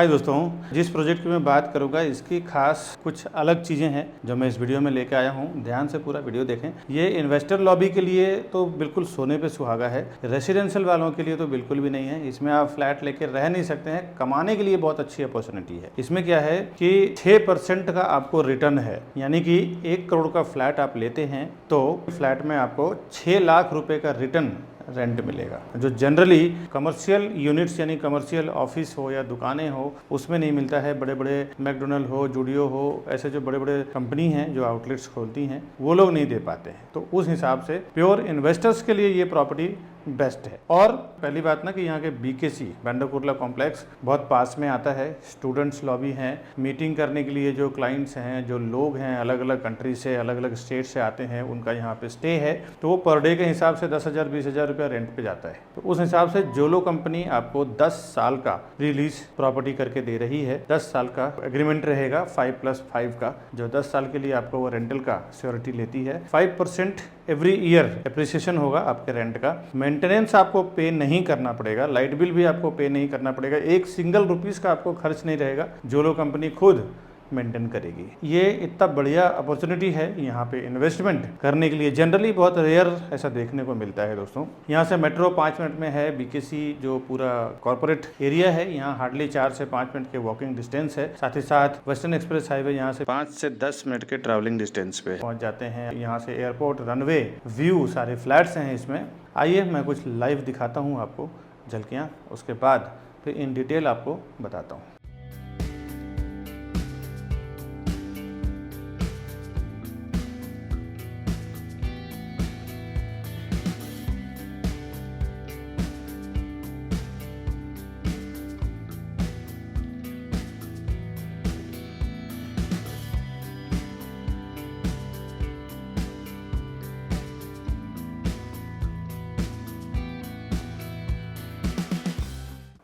हाय दोस्तों, जिस प्रोजेक्ट की मैं बात करूंगा इसकी खास कुछ अलग चीज़ें हैं जो मैं इस वीडियो में लेके आया हूं। ध्यान से पूरा वीडियो देखें। ये इन्वेस्टर लॉबी के लिए तो बिल्कुल सोने पे सुहागा है, रेसिडेंशियल वालों के लिए तो बिल्कुल भी नहीं है। इसमें आप फ्लैट लेके रह नहीं सकते हैं, कमाने के लिए बहुत अच्छी अपॉर्चुनिटी है। इसमें क्या है कि 6% का आपको रिटर्न है, यानी कि 1 करोड़ का फ्लैट आप लेते हैं तो फ्लैट में आपको 6 लाख रुपए का रिटर्न रेंट मिलेगा, जो जनरली कमर्शियल यूनिट्स यानी कमर्शियल ऑफिस हो या दुकानें हो उसमें नहीं मिलता है। बड़े बड़े मैकडोनल्ड हो, जूडियो हो, ऐसे जो बड़े बड़े कंपनी हैं जो आउटलेट्स खोलती हैं वो लोग नहीं दे पाते हैं। तो उस हिसाब से प्योर इन्वेस्टर्स के लिए ये प्रॉपर्टी बेस्ट है। और पहली बात ना कि यहाँ के BKC बैंडा कुर्ला कॉम्प्लेक्स बहुत पास में आता है। स्टूडेंट्स लॉबी हैं, मीटिंग करने के लिए जो क्लाइंट्स हैं, जो लोग हैं अलग अलग कंट्री से, अलग अलग स्टेट से आते हैं, उनका यहाँ पे स्टे है। तो वो पर डे के हिसाब से 10,000 20,000 रुपया रेंट पे जाता है। तो उस हिसाब से जोलो कंपनी आपको 10 साल का रिलीज प्रॉपर्टी करके दे रही है। 10 साल का एग्रीमेंट रहेगा 5+5 का, जो 10 साल के लिए आपको वो रेंटल का श्योरिटी लेती है। 5% एवरी ईयर एप्रिसिएशन होगा आपके रेंट का। मेंटेनेंस आपको पे नहीं करना पड़ेगा, लाइट बिल भी आपको पे नहीं करना पड़ेगा, एक सिंगल रुपीस का आपको खर्च नहीं रहेगा, जोलो कंपनी खुद मेंटेन करेगी। ये इतना बढ़िया अपॉर्चुनिटी है यहाँ पे इन्वेस्टमेंट करने के लिए। जनरली बहुत रेयर ऐसा देखने को मिलता है दोस्तों। यहाँ से मेट्रो 5 मिनट में है। BKC जो पूरा कॉर्पोरेट एरिया है, यहाँ हार्डली 4 से 5 मिनट के वॉकिंग डिस्टेंस है। साथ ही साथ वेस्टर्न एक्सप्रेस हाईवे यहाँ से 5 से 10 मिनट के ट्रैवलिंग डिस्टेंस पे पहुँच जाते हैं। यहाँ से एयरपोर्ट, रनवे, व्यू, सारे फ्लैट्स हैं इसमें। आइए मैं कुछ लाइव दिखाता हूँ आपको झलकियाँ, उसके बाद फिर इन डिटेल आपको बताता हूँ।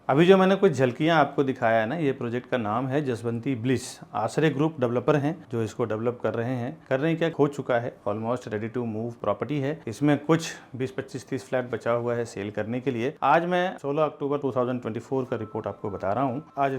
अभी जो मैंने कुछ झलकियाँ आपको दिखाया है ना, ये प्रोजेक्ट का नाम है जसवंती ब्लिस। आश्रय ग्रुप डेवलपर हैं जो इसको डेवलप कर रहे हैं। कर रहे हैं क्या, हो चुका है, almost ready to move property है। इसमें कुछ 20, 25, 30 फ्लैट बचा हुआ है सेल करने के लिए। आज मैं 16 अक्टूबर 2024 का रिपोर्ट आपको बता रहा हूँ। आज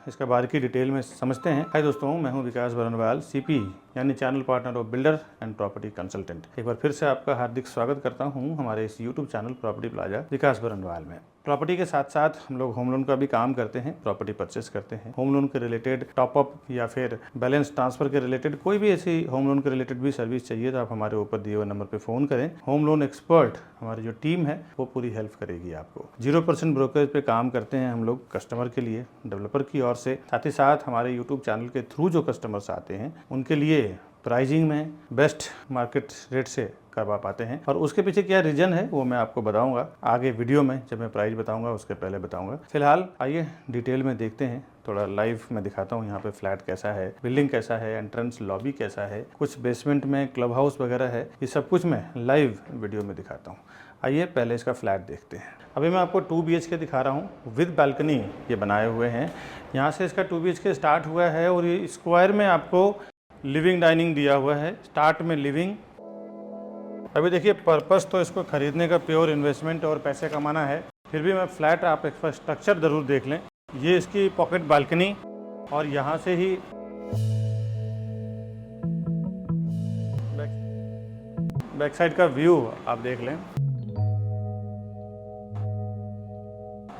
इसका बारीकी डिटेल में समझते हैं। हाय दोस्तों, मैं हूँ विकास बरनवाल, CP यानी channel partner of builder and property consultant. एक बार फिर से आपका हार्दिक स्वागत करता हूँ हमारे इस यूट्यूब चैनल प्रॉपर्टी प्लाजा विकास बरनवाल में। प्रॉपर्टी के साथ साथ हम लोग होम लोन का भी काम करते हैं, प्रॉपर्टी परचेस करते हैं। होम लोन के रिलेटेड टॉपअप या फिर बैलेंस ट्रांसफर के रिलेटेड कोई भी ऐसी होम लोन के रिलेटेड भी सर्विस चाहिए तो आप हमारे ऊपर दिए हुए नंबर पे फ़ोन करें। होम लोन एक्सपर्ट हमारी जो टीम है वो पूरी हेल्प करेगी आपको। 0% ब्रोकरेज पे काम करते हैं हम लोग कस्टमर के लिए, डेवलपर की ओर से। साथ ही साथ हमारे यूट्यूब चैनल के थ्रू जो कस्टमर्स आते हैं उनके लिए प्राइजिंग में बेस्ट मार्केट रेट से करवा पाते हैं। और उसके पीछे क्या रीजन है वो मैं आपको बताऊंगा आगे वीडियो में, जब मैं प्राइस बताऊंगा उसके पहले बताऊंगा। फिलहाल आइए डिटेल में देखते हैं, थोड़ा लाइव में दिखाता हूँ यहाँ पे फ्लैट कैसा है, बिल्डिंग कैसा है, एंट्रेंस लॉबी कैसा है, कुछ बेसमेंट में क्लब हाउस वगैरह है, ये सब कुछ मैं लाइव वीडियो में दिखाता हूँ। आइए पहले इसका फ्लैट देखते हैं। अभी मैं आपको 2 BHK दिखा रहा हूँ विद बालकनी ये बनाए हुए हैं। यहाँ से इसका 2 BHK स्टार्ट हुआ है और ये स्क्वायर में आपको लिविंग डाइनिंग दिया हुआ है। स्टार्ट में लिविंग। अभी देखिए, पर्पस तो इसको खरीदने का प्योर इन्वेस्टमेंट और पैसे कमाना है, फिर भी मैं फ्लैट आप एक स्ट्रक्चर ज़रूर देख लें। ये इसकी पॉकेट बालकनी और यहाँ से ही बैक साइड का व्यू आप देख लें।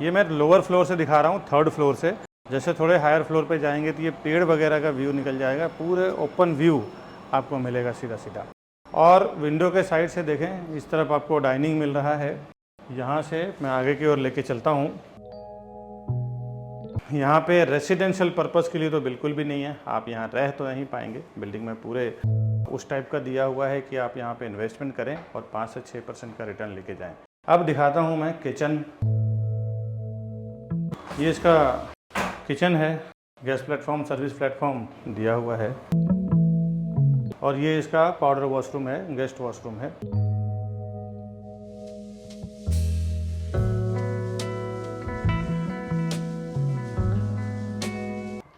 ये मैं लोअर फ्लोर से दिखा रहा हूँ, 3rd फ्लोर से। जैसे थोड़े हायर फ्लोर पे जाएंगे तो ये पेड़ वगैरह का व्यू निकल जाएगा, पूरे ओपन व्यू आपको मिलेगा सीधा सीधा। और विंडो के साइड से देखें, इस तरफ आपको डाइनिंग मिल रहा है। यहाँ से मैं आगे की ओर लेके चलता हूँ। यहाँ पे रेसिडेंशियल पर्पस के लिए तो बिल्कुल भी नहीं है, आप यहाँ रह तो नहीं पाएंगे। बिल्डिंग में पूरे उस टाइप का दिया हुआ है कि आप यहाँ पे इन्वेस्टमेंट करें और 5 से 6% का रिटर्न लेके जाएं। अब दिखाता हूँ मैं किचन। ये इसका किचन है, गैस प्लेटफॉर्म, सर्विस प्लेटफॉर्म दिया हुआ है। और ये इसका पाउडर वॉशरूम है, गेस्ट वॉशरूम है।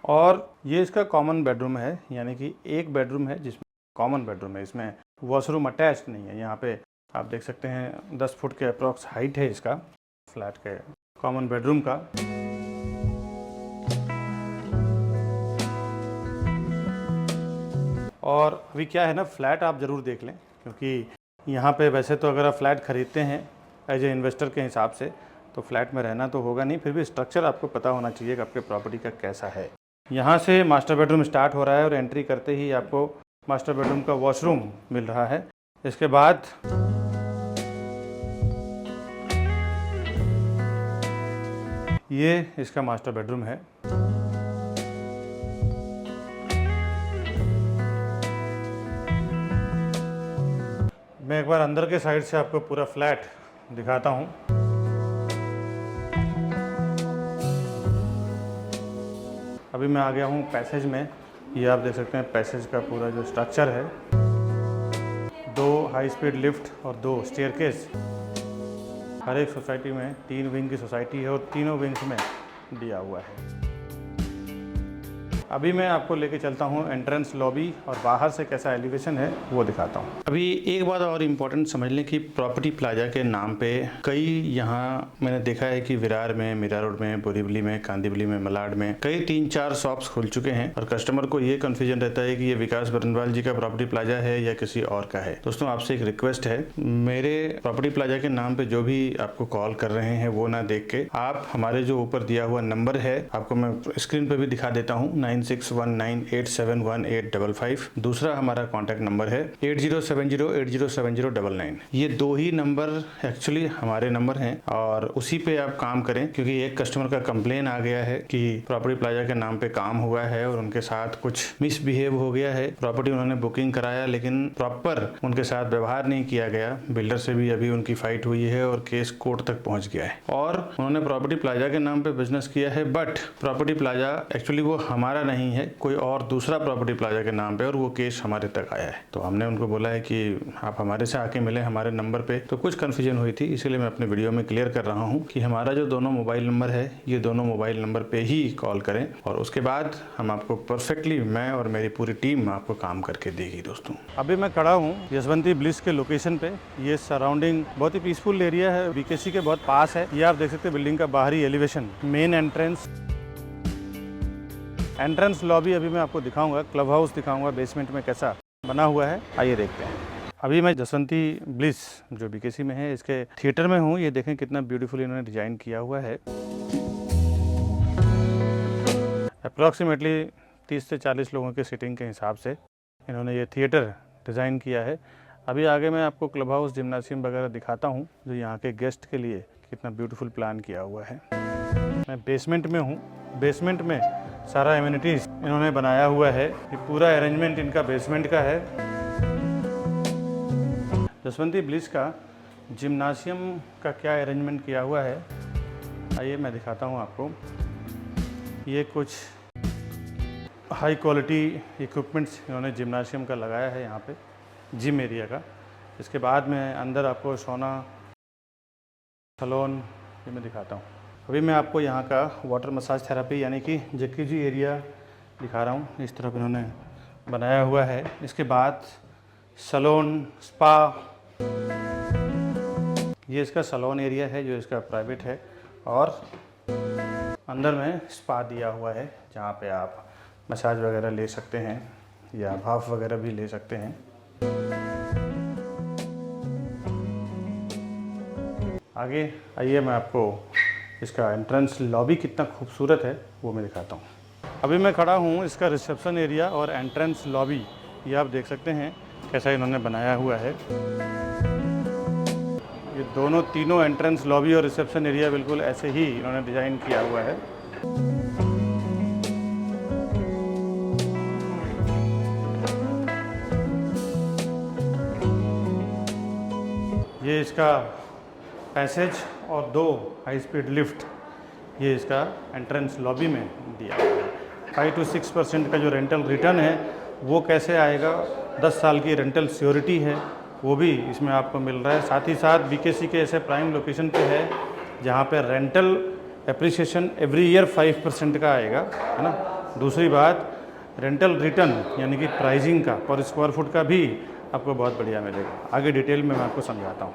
और ये इसका कॉमन बेडरूम है, यानी कि एक बेडरूम है जिसमें कॉमन बेडरूम है, इसमें वॉशरूम अटैच्ड नहीं है। यहाँ पे आप देख सकते हैं 10 फुट के अप्रॉक्स हाइट है इसका फ्लैट के कॉमन बेडरूम का। और अभी क्या है ना, फ्लैट आप ज़रूर देख लें, क्योंकि यहाँ पे वैसे तो अगर आप फ्लैट ख़रीदते हैं एज ए इन्वेस्टर के हिसाब से तो फ्लैट में रहना तो होगा नहीं, फिर भी स्ट्रक्चर आपको पता होना चाहिए कि आपके प्रॉपर्टी का कैसा है। यहाँ से मास्टर बेडरूम स्टार्ट हो रहा है और एंट्री करते ही आपको मास्टर बेडरूम का वॉशरूम मिल रहा है। इसके बाद ये इसका मास्टर बेडरूम है। मैं एक बार अंदर के साइड से आपको पूरा फ्लैट दिखाता हूँ। अभी मैं आ गया हूँ पैसेज में। ये आप देख सकते हैं पैसेज का पूरा जो स्ट्रक्चर है, 2 हाई स्पीड लिफ्ट और 2 स्टेयरकेस। हर एक सोसाइटी में 3 विंग की सोसाइटी है और तीनों विंग्स में दिया हुआ है। अभी मैं आपको लेके चलता हूँ एंट्रेंस लॉबी और बाहर से कैसा एलिवेशन है वो दिखाता हूँ। अभी एक बात और इम्पोर्टेंट समझ लें कि प्रॉपर्टी प्लाजा के नाम पे कई यहाँ मैंने देखा है कि विरार में, मीरा रोड में, बोरीवली में, कांदिवली में, मलाड में कई 3-4 शॉप्स खुल चुके हैं और कस्टमर को ये कन्फ्यूजन रहता है कि ये विकास बरनवाल जी का प्रॉपर्टी प्लाजा है या किसी और का है। दोस्तों आपसे एक रिक्वेस्ट है, मेरे प्रॉपर्टी प्लाजा के नाम पे जो भी आपको कॉल कर रहे हैं वो ना देख के आप हमारे जो ऊपर दिया हुआ नंबर है, आपको मैं स्क्रीन पे भी दिखा देता हूँ, 9619871855। दूसरा हमारा कॉन्टैक्ट नंबर है 8070807099। ये 2 ही नंबर एक्चुअली हमारे नंबर हैं और उसी पे आप काम करें, क्योंकि एक कस्टमर का कंप्लेन आ गया है कि प्रॉपर्टी प्लाजा के नाम पे काम हुआ है और उनके साथ कुछ मिसबिहेव हो गया है। प्रॉपर्टी उन्होंने बुकिंग कराया लेकिन प्रॉपर उनके साथ व्यवहार नहीं किया गया। बिल्डर से भी अभी उनकी फाइट हुई है और केस कोर्ट तक पहुंच गया है और उन्होंने प्रॉपर्टी प्लाजा के नाम पे बिजनेस किया है, बट प्रॉपर्टी प्लाजा एक्चुअली वो हमारा नहीं है, कोई और दूसरा प्रॉपर्टी प्लाजा के नाम पे, और वो केस हमारे तक आया है। तो हमने उनको बोला है कि आप हमारे से आके मिले हमारे नंबर पे। तो कुछ कन्फ्यूजन हुई थी, इसीलिए मैं अपने वीडियो में क्लियर कर रहा हूँ कि हमारा जो दोनों मोबाइल नंबर है, ये दोनों मोबाइल नंबर पे ही कॉल करें और उसके बाद हम आपको परफेक्टली, मैं और मेरी पूरी टीम आपको काम करके देगी। दोस्तों अभी मैं खड़ा हूँ यशवंती ब्लिस के लोकेशन पे। ये सराउंडिंग बहुत ही पीसफुल एरिया है, बीकेसी के बहुत पास है। ये आप देख सकते हैं बिल्डिंग का बाहरी एलिवेशन, मेन एंट्रेंस लॉबी अभी मैं आपको दिखाऊंगा, क्लब हाउस दिखाऊंगा बेसमेंट में कैसा बना हुआ है, आइए देखते हैं। अभी मैं जसवंती ब्लिस जो बीकेसी में है इसके थिएटर में हूँ। ये देखें कितना ब्यूटीफुल इन्होंने डिजाइन किया हुआ है। अप्रॉक्सीमेटली 30 से 40 लोगों के सीटिंग के हिसाब से इन्होंने ये थिएटर डिज़ाइन किया है। अभी आगे मैं आपको क्लब हाउस, जिम्नासियम वगैरह दिखाता हूँ जो यहाँ के गेस्ट के लिए कितना ब्यूटीफुल प्लान किया हुआ है। मैं बेसमेंट में हूँ। बेसमेंट में सारा एमिनिटीज इन्होंने बनाया हुआ है। ये पूरा अरेंजमेंट इनका बेसमेंट का है। जसवंती ब्लिस का जिम्नासियम का क्या अरेंजमेंट किया हुआ है, आइए मैं दिखाता हूँ आपको। ये कुछ हाई क्वालिटी इक्विपमेंट्स इन्होंने जिम्नासियम का लगाया है यहाँ पे, जिम एरिया का। इसके बाद में अंदर आपको सोना, सैलून ये मैं दिखाता हूँ। अभी मैं आपको यहाँ का वाटर मसाज थेरेपी यानी कि जैकूजी एरिया दिखा रहा हूँ। इस तरफ इन्होंने बनाया हुआ है। इसके बाद सैलून, स्पा, ये इसका सैलून एरिया है जो इसका प्राइवेट है और अंदर में स्पा दिया हुआ है जहाँ पे आप मसाज वगैरह ले सकते हैं या भाप वगैरह भी ले सकते हैं। आगे आइए मैं आपको इसका एंट्रेंस लॉबी कितना खूबसूरत है वो मैं दिखाता हूँ। अभी मैं खड़ा हूँ इसका रिसेप्शन एरिया और एंट्रेंस लॉबी, ये आप देख सकते हैं कैसा इन्होंने बनाया हुआ है। ये दोनों तीनों एंट्रेंस लॉबी और रिसेप्शन एरिया बिल्कुल ऐसे ही इन्होंने डिज़ाइन किया हुआ है। ये इसका पैसेज और 2 हाई स्पीड लिफ्ट ये इसका एंट्रेंस लॉबी में दिया हुआ है। 5 to 6% का जो रेंटल रिटर्न है वो कैसे आएगा, 10 साल की रेंटल श्योरिटी है वो भी इसमें आपको मिल रहा है। साथ ही साथ बीकेसी के ऐसे प्राइम लोकेशन पे है जहाँ पे रेंटल एप्रिसिएशन एवरी ईयर 5% का आएगा, है ना। दूसरी बात रेंटल रिटर्न यानी कि प्राइसिंग का पर स्क्वायर फुट का भी आपको बहुत बढ़िया मिलेगा। आगे डिटेल में मैं आपको समझाता हूँ।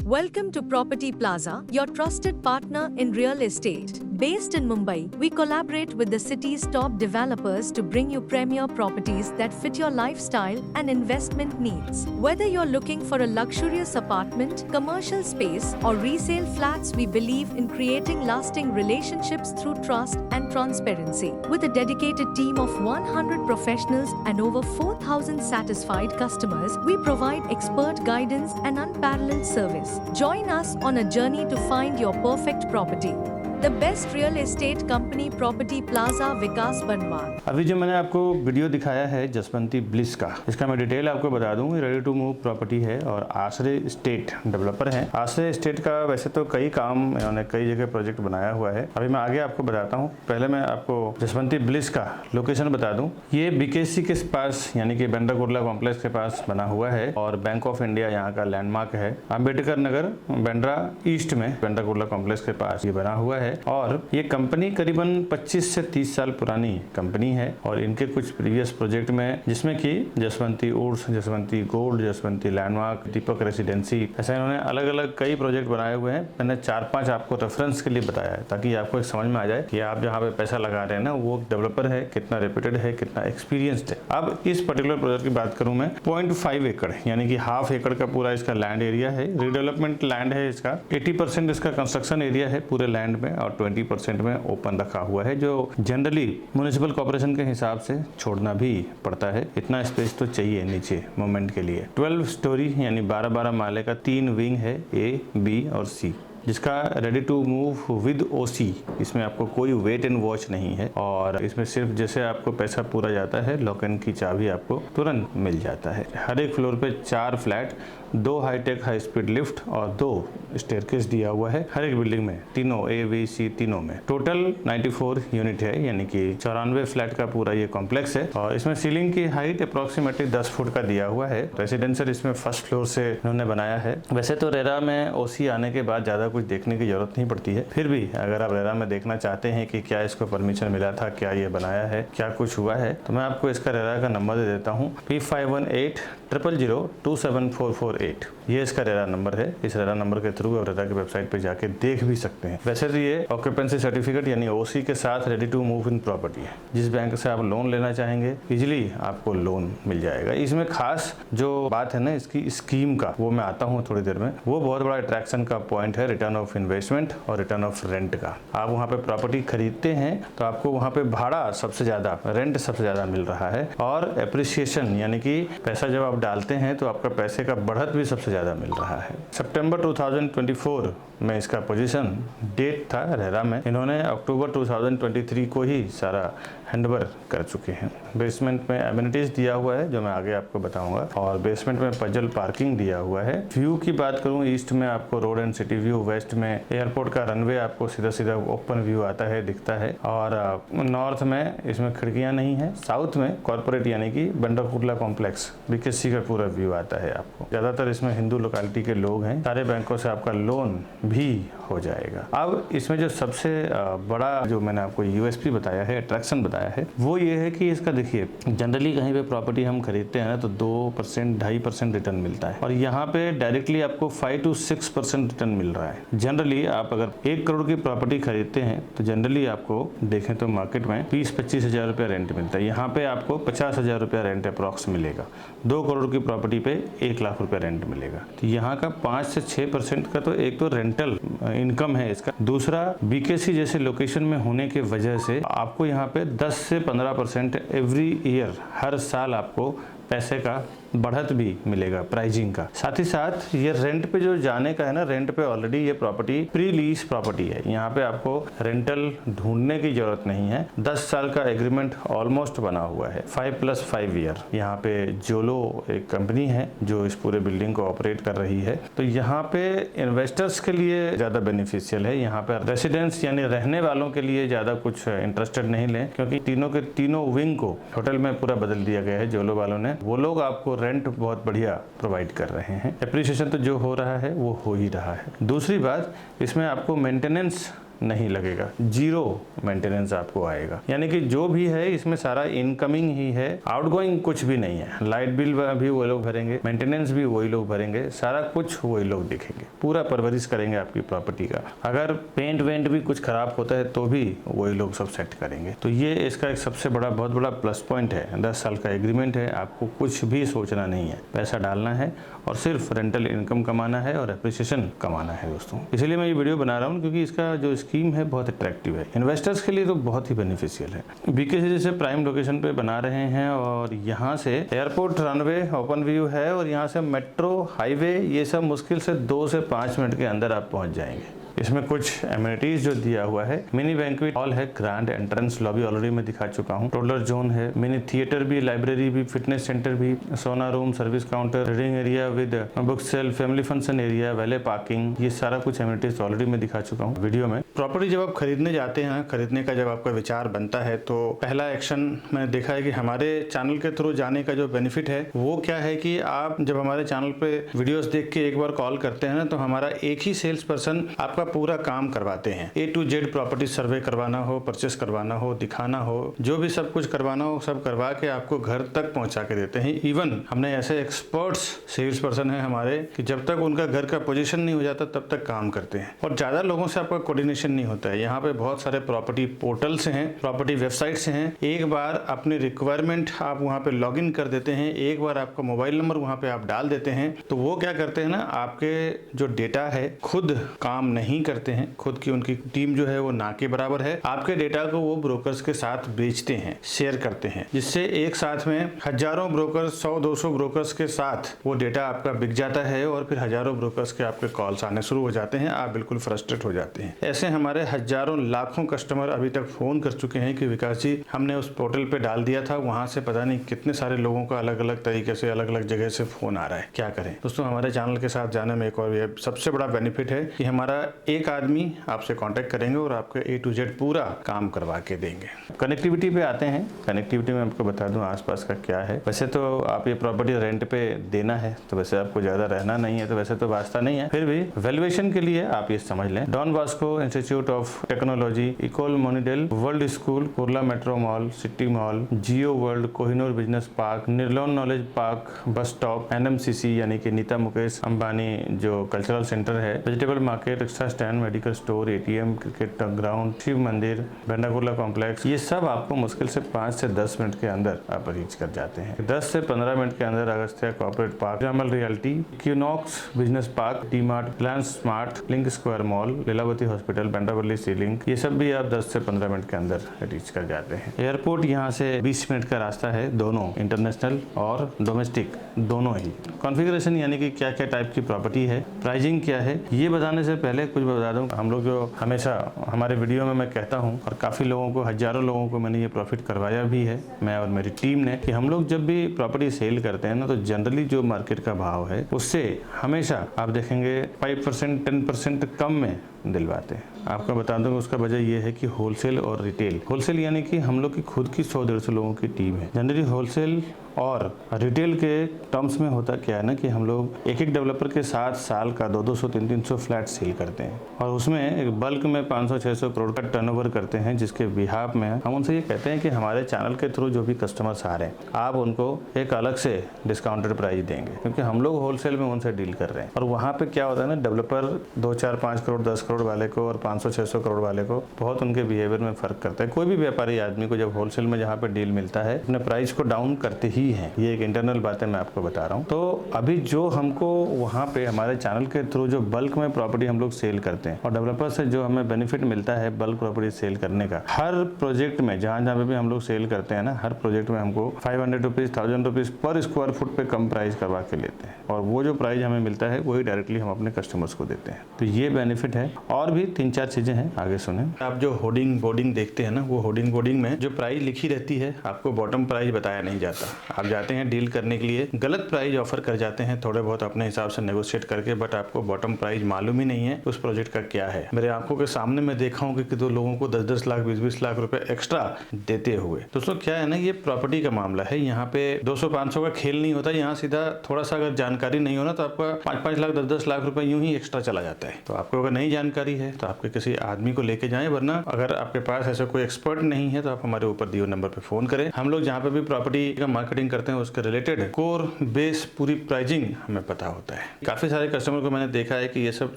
Welcome to Property Plaza, your trusted partner in real estate. Based in Mumbai, we collaborate with the city's top developers to bring you premier properties that fit your lifestyle and investment needs. Whether you're looking for a luxurious apartment, commercial space, or resale flats, we believe in creating lasting relationships through trust and transparency. With a dedicated team of 100 professionals and over 4,000 satisfied customers, we provide expert guidance and unparalleled service. Join us on a journey to find your perfect property. The best real estate company, Property Plaza, विकास बनवान। अभी जो मैंने आपको video दिखाया है Jaswanti bliss का, इसका मैं detail आपको बता दूं। रेडी टू मूव प्रॉपर्टी है और आश्रय स्टेट डेवलपर है। आश्रय स्टेट का वैसे तो कई काम इन्होंने कई जगह प्रोजेक्ट बनाया हुआ है। अभी मैं आगे आपको बताता हूँ। पहले मैं आपको जसवंती ब्लिस का लोकेशन बता दूं। ये बीकेसी के पास यानी कि बेंड्रा कुर्ला कॉम्प्लेक्स के पास बना हुआ है और बैंक ऑफ इंडिया यहाँ का लैंडमार्क है। अम्बेडकर नगर बेंड्रा ईस्ट में बेंड्रा कुर्ला कॉम्प्लेक्स के पास ये बना हुआ है और ये कंपनी करीबन 25 से 30 साल पुरानी कंपनी है और इनके कुछ प्रीवियस प्रोजेक्ट में, जिसमें कि जसवंती उर्स, जसवंती गोल्ड, जसवंती लैंडमार्क, दीपक रेसिडेंसी, ऐसा इन्होंने अलग अलग कई प्रोजेक्ट बनाए हुए हैं। मैंने 4-5 आपको रेफरेंस के लिए बताया है ताकि आपको एक समझ में आ जाए कि आप जहाँ पे पैसा लगा रहे हैं ना, वो डेवलपर है, कितना रेप्यूटेड है, कितना एक्सपीरियंस्ड है। अब इस पर्टिकुलर प्रोजेक्ट की बात करूँ मैं, 0.5 एकड़ यानी कि हाफ एकड़ का पूरा इसका लैंड एरिया है। रीडेवलपमेंट लैंड है इसका। 80% इसका कंस्ट्रक्शन एरिया है पूरे लैंड में और 20% में ओपन रखा हुआ है, जो जनरली म्युनिसिपल कॉर्पोरेशन के हिसाब से छोड़ना भी पड़ता है। इतना स्पेस तो चाहिए नीचे मूवमेंट के लिए। 12 स्टोरी यानी 12-12 माले का 3 विंग है, ए, बी और सी, जिसका रेडी टू मूव विद ओसी। इसमें आपको कोई वेट एंड वॉच नहीं है और इसमें सिर्फ जैसे आपको पैसा पूरा जाता है, लॉक इन की चाबी आपको तुरंत मिल जाता है। हर एक फ्लोर पे 4 flat, 2 hitech high speed lift और 2 स्टेयरकेस दिया हुआ है हर एक बिल्डिंग में, तीनों ए, बी, सी तीनों में। टोटल 94 यूनिट है यानी कि 94 फ्लैट का पूरा ये कॉम्प्लेक्स है और इसमें सीलिंग की हाइट अप्रोक्सीमेटली 10 फुट का दिया हुआ है। रेसिडेंशियल इसमें फर्स्ट फ्लोर से इन्होंने बनाया है। वैसे तो रेरा में ओसी आने के बाद ज्यादा कुछ देखने की जरूरत नहीं पड़ती है, फिर भी अगर आप रेरा में देखना चाहते हैं कि क्या इसको परमिशन मिला था, क्या ये बनाया है, क्या कुछ हुआ है, तो मैं आपको इसका रेरा का नंबर दे देता हूँ। P518000274448 ये इसका रेरा नंबर है। इस रेरा नंबर के थ्रू आप रेरा की वेबसाइट पे जाके देख भी सकते हैं। वैसे तो ये ऑक्यूपेंसी सर्टिफिकेट यानी ओसी के साथ ready to move in property है। जिस बैंक से आप लोन लेना चाहेंगे इजिली आपको लोन मिल जाएगा। इसमें खास जो बात है ना इसकी स्कीम का, वो मैं आता हूँ थोड़ी देर में। वो बहुत बड़ा अट्रैक्शन का पॉइंट है रिटर्न ऑफ इन्वेस्टमेंट और रिटर्न ऑफ रेंट का। आप वहाँ पे प्रॉपर्टी खरीदते हैं तो आपको वहाँ पे भाड़ा सबसे ज्यादा, रेंट सबसे ज्यादा मिल रहा है और एप्रिसिएशन यानी कि पैसा जब आप डालते हैं तो आपका पैसे का बढ़त भी सबसे ज्यादा मिल रहा है। सितंबर 2024 में इसका पोजीशन डेट था रेरा में। इन्होंने अक्टूबर 2023 को ही सारा हैंडओवर कर चुके हैं। बेसमेंट में एमिनिटीज दिया हुआ है जो मैं आगे आपको बताऊंगा और बेसमेंट में पजल पार्किंग दिया हुआ है। व्यू की बात करूं, ईस्ट में आपको road and city view, west में एयरपोर्ट का रनवे आपको सीधा सीधा ओपन व्यू आता है, दिखता है और नॉर्थ में इसमें खिड़कियां नहीं है। साउथ में कॉर्पोरेट यानी कि बेंड्रा कुर्ला कॉम्प्लेक्स बीकेसी का पूरा व्यू आता है आपको। ज्यादातर इसमें हिंदू लोकेलिटी के लोग हैं। सारे बैंकों से आपका लोन भी हो जाएगा। अब इसमें जो सबसे बड़ा जो मैंने आपको यूएसपी बताया है, अट्रैक्शन बताया है, वो ये है कि इसका देखिए जनरली कहीं पे प्रॉपर्टी हम खरीदते हैं ना तो 2%, 2.5% रिटर्न मिलता है और यहाँ पे डायरेक्टली आपको 5 to 6% रिटर्न मिल रहा है। जनरली आप अगर 1 करोड़ की प्रॉपर्टी खरीदते हैं तो जनरली आपको देखें तो मार्केट में 20-25 हजार रुपया रेंट मिलता है। यहाँ पे आपको 50 हजार रुपया रेंट अप्रॉक्स मिलेगा। 2 करोड़ की प्रॉपर्टी पे 1 लाख रुपया रेंट मिलेगा। तो यहाँ का 5 से 6% का तो एक तो रेंटल इनकम है इसका। दूसरा बीकेसी जैसे लोकेशन में होने की वजह से आपको यहाँ पे 10 से 15% एवरी ईयर, हर साल आपको पैसे का बढ़त भी मिलेगा प्राइजिंग का। साथ ही साथ ये रेंट पे जो जाने का है ना, रेंट पे ऑलरेडी ये प्रॉपर्टी प्री लीज प्रॉपर्टी है। यहाँ पे आपको रेंटल ढूंढने की जरूरत नहीं है। 10 साल का एग्रीमेंट ऑलमोस्ट बना हुआ है, 5+5 ईयर। यहाँ पे जोलो एक कंपनी है जो इस पूरे बिल्डिंग को ऑपरेट कर रही है। तो यहाँ पे इन्वेस्टर्स के लिए ज्यादा बेनिफिशियल है। यहाँ पे रेसिडेंट्स यानी रहने वालों के लिए ज्यादा कुछ इंटरेस्टेड नहीं लें, क्योंकि तीनों के तीनों विंग को होटल में पूरा बदल दिया गया है जोलो वालों ने। वो लोग आपको रेंट बहुत बढ़िया प्रोवाइड कर रहे हैं। एप्रिसिएशन तो जो हो रहा है वो हो ही रहा है। दूसरी बात, इसमें आपको मेंटेनेंस नहीं लगेगा, 0 मेंटेनेंस आपको आएगा। यानी कि जो भी है इसमें सारा इनकमिंग ही है, आउटगोइंग कुछ भी नहीं है। लाइट बिल भी वही लोग भरेंगे, मेंटेनेंस भी वही लोग भरेंगे, सारा कुछ वही लोग देखेंगे, पूरा परवरिश करेंगे आपकी प्रॉपर्टी का। अगर पेंट वेंट भी कुछ खराब होता है तो भी वही लोग सब सेट करेंगे। तो ये इसका एक सबसे बड़ा बहुत बड़ा प्लस पॉइंट है। 10 साल का एग्रीमेंट है, आपको कुछ भी सोचना नहीं है, पैसा डालना है और सिर्फ रेंटल इनकम कमाना है और एप्रिसिएशन कमाना है दोस्तों। इसलिए मैं ये वीडियो बना रहा हूँ क्योंकि इसका जो स्कीम है बहुत अट्रैक्टिव है, इन्वेस्टर्स के लिए तो बहुत ही बेनिफिशियल है। बीकेसी जैसे प्राइम लोकेशन पे बना रहे हैं और यहाँ से एयरपोर्ट रनवे ओपन व्यू है और यहाँ से मेट्रो हाईवे ये सब मुश्किल से 2 से 5 मिनट के अंदर आप पहुँच जाएंगे। इसमें कुछ एमिनिटीज जो दिया हुआ है, मिनी बैंक्वेट हॉल है, ग्रैंड एंट्रेंस लॉबी ऑलरेडी मैं दिखा चुका हूँ, टोडलर जोन है, मिनी थिएटर भी, लाइब्रेरी भी, फिटनेस सेंटर भी, sauna room, service counter, reading area with book sale, family function area, valet parking, ये सारा कुछ एमिनिटीज ऑलरेडी मैं दिखा चुका हूँ वीडियो में। प्रॉपर्टी जब आप खरीदने जाते हैं, खरीदने का जब आपका विचार बनता है तो पहला एक्शन मैंने देखा है कि हमारे चैनल के थ्रू जाने का जो बेनिफिट है वो क्या है कि आप जब हमारे चैनल पे वीडियोस देख के एक बार कॉल करते हैं ना, तो हमारा एक ही सेल्स पर्सन आपका पूरा काम करवाते हैं। A to Z प्रॉपर्टी सर्वे करवाना हो, परचेस करवाना हो, दिखाना हो, जो भी सब कुछ करवाना हो सब करवा के आपको घर तक पहुंचा के देते हैं। इवन हमने ऐसे एक्सपर्ट्स सेल्स पर्सन है हमारे कि जब तक उनका घर का पोजीशन नहीं हो जाता तब तक काम करते हैं और ज्यादा लोगों से आपका कोऑर्डिनेशन नहीं होता है। यहाँ पे बहुत सारे प्रॉपर्टी पोर्टल्स हैं, प्रॉपर्टी वेबसाइट्स हैं। एक बार अपनी रिक्वायरमेंट आप वहाँ पे लॉग इन कर देते हैं, एक बार आपका मोबाइल नंबर वहाँ पे आप डाल देते हैं तो वो क्या करते हैं ना, आपके जो डेटा है खुद काम नहीं करते हैं, खुद की उनकी टीम जो है वो ना के बराबर है। आपके डेटा को वो ब्रोकर्स के साथ बेचते हैं, शेयर करते हैं, जिससे एक साथ में हजारों ब्रोकर्स, 100-200 ब्रोकर्स के साथ वो डेटा आपका बिक जाता है और फिर हजारों ब्रोकर्स के आपके कॉल्स आने शुरू हो जाते हैं। आप बिल्कुल फ्रस्ट्रेट हो जाते हैं। ऐसे हमारे हजारों लाखों कस्टमर अभी तक फोन कर चुके हैं कि विकास जी हमने उस पोर्टल पे डाल दिया था, वहां से पता नहीं कितने सारे लोगों का अलग अलग तरीके से अलग अलग जगह से फोन आ रहा है, क्या करें। दोस्तों हमारे चैनल के साथ जाने में एक और ये सबसे बड़ा बेनिफिट है कि हमारा एक आदमी आपसे कांटेक्ट करेंगे और आपके A to Z पूरा काम करवा के देंगे। कनेक्टिविटी पे आते हैं। कनेक्टिविटी में आपको बता दूं आसपास का क्या है। वैसे तो आप ये प्रॉपर्टी रेंट पे देना है तो वैसे आपको ज्यादा रहना नहीं है, तो वैसे तो वास्ता नहीं है, फिर भी वैल्यूएशन के लिए आप ये समझ लें। Don Bosco Institute of Technology, Ecole Mondiale, World School, Kurla Metro Mall, City Mall, Jio World, Kohinoor Business Park, Nirlon Knowledge Park, bus stop, NMCC यानी कि नीता मुकेश अंबानी जो कल्चरल सेंटर है, vegetable market, rickshaw stand, medical store, ATM, cricket ground, Shiv Mandir, Bhendakula complex, ये सब आपको मुश्किल से 5 से 10 मिनट के अंदर आप रीच कर जाते हैं। 10 से 15 मिनट के अंदर अगस्त्या कॉर्पोरेट पार्क, जामल रियल्टी, क्यूनॉक्स Business Park, D Mart, Reliance Smart, Link Square Mall, Lilavati Hospital, बेंडावली सी लिंक, ये सब भी आप 10 से 15 मिनट के अंदर रीच कर जाते हैं। एयरपोर्ट यहाँ से 20 मिनट का रास्ता है, दोनों इंटरनेशनल और डोमेस्टिक दोनों ही। कॉन्फ़िगरेशन यानी कि क्या क्या टाइप की प्रॉपर्टी है, प्राइसिंग क्या है, ये बताने से पहले कुछ बता दूं। हम लोग जो हमेशा हमारे वीडियो में मैं कहता हूं और काफ़ी लोगों को, हजारों लोगों को मैंने ये प्रॉफिट करवाया भी है, मैं और मेरी टीम ने, कि हम लोग जब भी प्रॉपर्टी सेल करते हैं ना तो जनरली जो मार्केट का भाव है उससे हमेशा आप देखेंगे 5% 10% कम में दिलवाते हैं। आपको बता दूंगा उसका वजह यह है कि होलसेल और रिटेल, होलसेल यानी कि हम लोग की खुद की 100-150 लोगों की टीम है। जनरली होलसेल और रिटेल के टर्म्स में होता क्या है ना कि हम लोग एक डेवलपर के साथ साल का 200 300 फ्लैट सेल करते हैं और उसमें एक बल्क में 500-600 करोड़ का टर्नओवर करते हैं, जिसके बिहाफ में हम उनसे ये कहते हैं कि हमारे चैनल के थ्रू जो भी कस्टमर्स आ रहे हैं आप उनको एक अलग से डिस्काउंटेड प्राइस देंगे, क्योंकि हम लोग होलसेल में उनसे डील कर रहे हैं। और वहाँ पे क्या होता है ना, डेवलपर 2, 4, 5 करोड़ 10 करोड़ वाले को और 500-600 करोड़ वाले को बहुत उनके बिहेवियर में फर्क करता है। कोई भी व्यापारी आदमी को जब होलसेल में जहाँ पे डील मिलता है अपने प्राइस को डाउन करते ही हैं, ये एक इंटरनल बात है, मैं आपको बता रहा हूँ। तो अभी जो हमको वहाँ पे हमारे चैनल के थ्रू जो बल्क में प्रॉपर्टी हम लोग सेल करते हैं और डेवलपर से जो हमें बेनिफिट मिलता है बल्क प्रॉपर्टी सेल करने का, हर प्रोजेक्ट में जहाँ जहाँ पे भी हम लोग सेल करते हैं ना, हर प्रोजेक्ट में हमको 500 rupees 1000 rupees per square foot पे कम प्राइस करवा के लेते हैं और वो जो प्राइस हमें मिलता है वही डायरेक्टली हम अपने कस्टमर्स को देते हैं। तो ये बेनिफिट है। और भी 3-4 चीजें हैं, आगे सुने। आप जो होर्डिंग बोर्डिंग देखते हैं ना, वो होर्डिंग बोर्डिंग में जो प्राइस लिखी रहती है आपको बॉटम प्राइस बताया नहीं जाता। आप जाते हैं डील करने के लिए, गलत प्राइस ऑफर कर जाते हैं थोड़े बहुत अपने हिसाब से नेगोशिएट करके, बट आपको बॉटम प्राइस मालूम ही नहीं है उस प्रोजेक्ट का क्या है। मेरे आंखों के सामने मैं देखा हूँ कि 2 लोगों को 10-10 लाख 20-20 लाख रुपए एक्स्ट्रा देते हुए। दोस्तों क्या है ना, ये प्रॉपर्टी का मामला है, यहाँ पे 200-500 का खेल नहीं होता। यहाँ सीधा थोड़ा सा अगर जानकारी नहीं हो ना तो आपका 5-5 लाख 10-10 लाख रुपए यूं ही एक्स्ट्रा चला जाता है। तो आपको अगर नई जानकारी है तो आपके किसी आदमी को लेके जाएं, वरना अगर आपके पास ऐसा कोई एक्सपर्ट नहीं है तो आप हमारे ऊपर दिए नंबर पे फोन करें। हम लोग जहाँ पे भी प्रॉपर्टी का मार्केटिंग करते हैं उसके रिलेटेड कोर बेस पूरी प्राइसिंग हमें पता होता है। काफी सारे कस्टमर को मैंने देखा है कि ये सब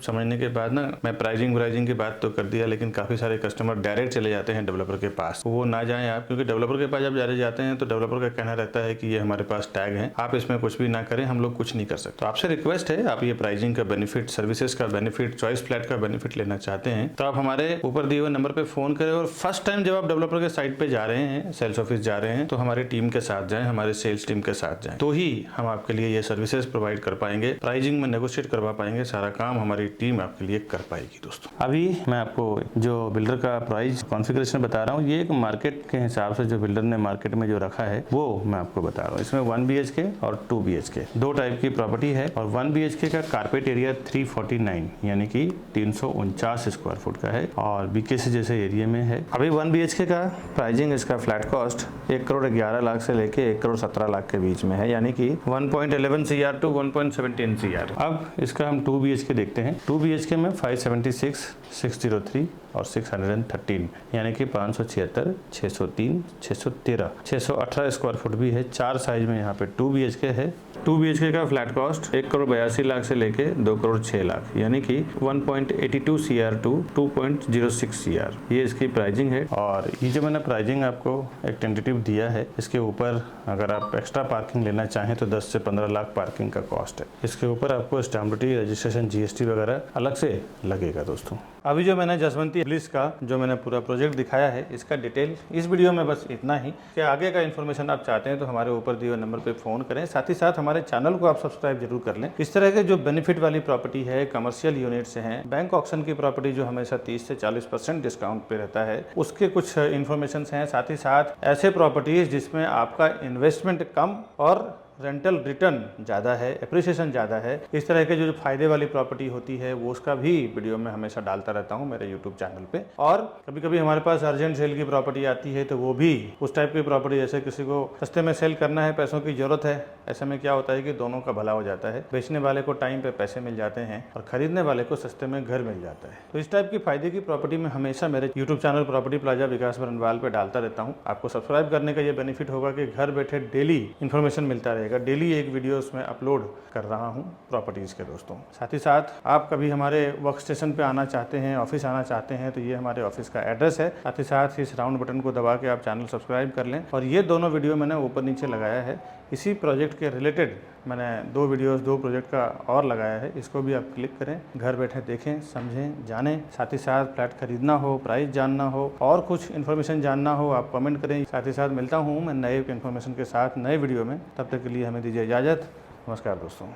समझने के बाद ना, मैं प्राइसिंग की बात तो कर दिया, लेकिन काफी सारे कस्टमर डायरेक्ट चले जाते हैं डेवलपर के पास। वो ना जाएं आप, क्योंकि डेवलपर के पास जब जाते हैं तो डेवलपर का कहना रहता है कि ये हमारे पास टैग है, आप इसमें कुछ भी ना करें, हम लोग कुछ नहीं कर सकते। तो आपसे रिक्वेस्ट है, आप ये प्राइसिंग का बेनिफिट, सर्विसेज का बेनिफिट, चॉइस फ्लैट का बेनिफिट लेना चाहते हैं तो आप हमारे ऊपर दिए हुए नंबर पे फोन करें। और फर्स्ट टाइम जब आप डेवलपर के साइट पे जा रहे हैं, सेल्स ऑफिस जा रहे हैं, तो हमारी टीम के साथ जाएं, हमारे सेल्स टीम के साथ जाएं, तो ही हम आपके लिए ये सर्विसेज प्रोवाइड कर पाएंगे, प्राइसिंग में नेगोशिएट करवा पाएंगे, सारा काम हमारी टीम आपके लिए कर पाएगी। दोस्तों अभी मैं आपको जो बिल्डर का प्राइस कॉन्फ़िगरेशन बता रहा हूँ, ये एक मार्केट के हिसाब से जो बिल्डर ने मार्केट में जो रखा है वो मैं आपको बता रहा हूँ। इसमें 1 BHK और 2 BHK दो टाइप की प्रॉपर्टी है, और 1 BHK का कारपेट एरिया 349 यानी कि 349 स्क्वायर फुट का है, और BKC जैसे एरिया में है। अभी 1 BHK का प्राइसिंग, इसका फ्लैट कॉस्ट 1 करोड़ 11 लाख से लेके 1 करोड़ 17 लाख के बीच में है, यानी कि 1.11 CR टू 1.17 CR। अब इसका हम 2 BHK देखते हैं। 2 BHK में 576, 603 और 613 यानी कि 576, 603, 613, 618 स्क्वायर फुट भी है। 4 साइज में यहाँ पे 2 BHK है। 2 BHK का फ्लैट कॉस्ट 1 करोड़ 82 लाख से लेके 2 करोड़ 6 लाख यानी कि 1.82 CR टू 2.06 CR, ये इसकी प्राइसिंग है। और ये जो मैंने प्राइसिंग आपको एक टेंटेटिव दिया है, इसके ऊपर अगर आप एक्स्ट्रा पार्किंग लेना चाहें तो 10 से 15 लाख पार्किंग का कॉस्ट है। इसके ऊपर आपको स्टैम्प ड्यूटी, रजिस्ट्रेशन, GST वगैरह अलग से लगेगा। दोस्तों अभी जो मैंने जसवंती ब्लिस का जो मैंने पूरा प्रोजेक्ट दिखाया है, इसका डिटेल इस वीडियो में बस इतना ही। कि आगे का इन्फॉर्मेशन आप चाहते हैं तो हमारे ऊपर दिए हुए नंबर पे फोन करें। साथ ही साथ हमारे चैनल को आप सब्सक्राइब जरूर कर लें। इस तरह के जो बेनिफिट वाली प्रॉपर्टी है, कमर्शियल यूनिट से हैं, बैंक ऑक्शन की प्रॉपर्टी जो हमेशा 30 से 40% डिस्काउंट पे रहता है, उसके कुछ इन्फॉर्मेशन हैं। साथ ही साथ ऐसे प्रॉपर्टीज जिसमें आपका इन्वेस्टमेंट कम और रेंटल रिटर्न ज़्यादा है, एप्रिसिएशन ज़्यादा है, इस तरह के जो फायदे वाली प्रॉपर्टी होती है वो उसका भी वीडियो में हमेशा डालता रहता हूँ मेरे यूट्यूब चैनल पे। और कभी कभी हमारे पास अर्जेंट सेल की प्रॉपर्टी आती है तो वो भी उस टाइप की प्रॉपर्टी, जैसे किसी को सस्ते में सेल करना है, पैसों की जरूरत है, ऐसे में क्या होता है कि दोनों का भला हो जाता है। बेचने वाले को टाइम पे पैसे मिल जाते हैं और खरीदने वाले को सस्ते में घर मिल जाता है। तो इस टाइप की फायदे की प्रॉपर्टी में हमेशा मेरे यूट्यूब चैनल प्रॉपर्टी प्लाजा विकास बरनवाल पे डालता रहता हूँ। आपको सब्सक्राइब करने का ये बेनिफिट होगा कि घर बैठे डेली इन्फॉर्मेशन मिलता रहेगा। डेली एक वीडियो उसमें अपलोड कर रहा हूं प्रॉपर्टीज के। दोस्तों साथ ही साथ आप कभी हमारे वर्क स्टेशन पे आना चाहते हैं, ऑफिस आना चाहते हैं, तो ये हमारे ऑफिस का एड्रेस है। साथ ही साथ इस राउंड बटन को दबा के आप चैनल सब्सक्राइब कर लें। और ये दोनों वीडियो मैंने ऊपर नीचे लगाया है, इसी प्रोजेक्ट के रिलेटेड मैंने 2 वीडियोस 2 प्रोजेक्ट का और लगाया है, इसको भी आप क्लिक करें, घर बैठे देखें, समझें, जानें। साथ ही साथ फ्लैट खरीदना हो, प्राइस जानना हो और कुछ इन्फॉर्मेशन जानना हो, आप कमेंट करें। साथ ही साथ मिलता हूँ मैं नए इन्फॉर्मेशन के साथ नए वीडियो में। तब तक के लिए हमें दीजिए इजाज़त। नमस्कार दोस्तों।